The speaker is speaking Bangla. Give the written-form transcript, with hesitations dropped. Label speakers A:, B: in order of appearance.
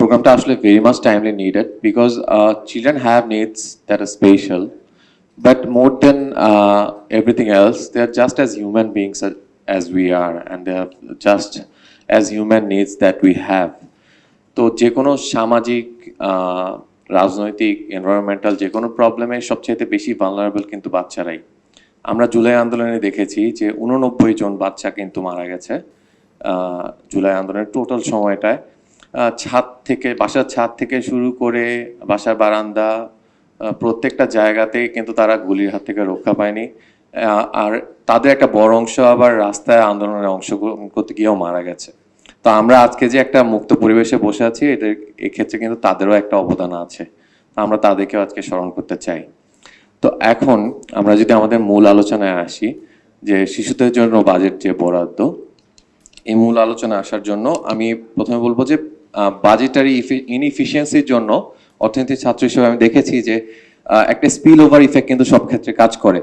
A: প্রোগ্রামটা আসলে very much timely needed because children have needs that are special but more than everything else they are just as human beings as we are and they have just as human needs that we have তো যে কোনো সামাজিক রাজনৈতিক এনভায়রনমেন্টাল যে কোনো প্রবলেমে সবচেয়ে বেশি ভালনারেবল কিন্তু বাচ্চারাই আমরা জুলাই আন্দোলনে দেখেছি যে 89 জন বাচ্চা কিন্তু মারা গেছে জুলাই আন্দোলনের টোটাল সময়টায় ছাদ থেকে বাসার ছাদ থেকে শুরু করে বাসার বারান্দা প্রত্যেকটা জায়গাতেই কিন্তু তারা গুলির হাত থেকে রক্ষা পায়নি আর তাদের একটা বড় অংশ আবার রাস্তায় আন্দোলনে অংশগ্রহণ করতে গিয়েও মারা গেছে তো আমরা আজকে যে একটা মুক্ত পরিবেশে বসে আছি এটা এক্ষেত্রে কিন্তু তাদেরও একটা অবদান আছে আমরা তাদেরকেও আজকে স্মরণ করতে চাই তো এখন আমরা যদি আমাদের মূল আলোচনায় আসি যে শিশুদের জন্য বাজেট যে বরাদ্দ এই মূল আলোচনায় আসার জন্য আমি প্রথমে বলবো যে বাজেটারি ইনএফিশিয়েন্সির জন্য অর্থনীতির ছাত্র হিসেবে আমি দেখেছি যে একটা স্পিল ওভার ইফেক্ট কিন্তু সব ক্ষেত্রে কাজ করে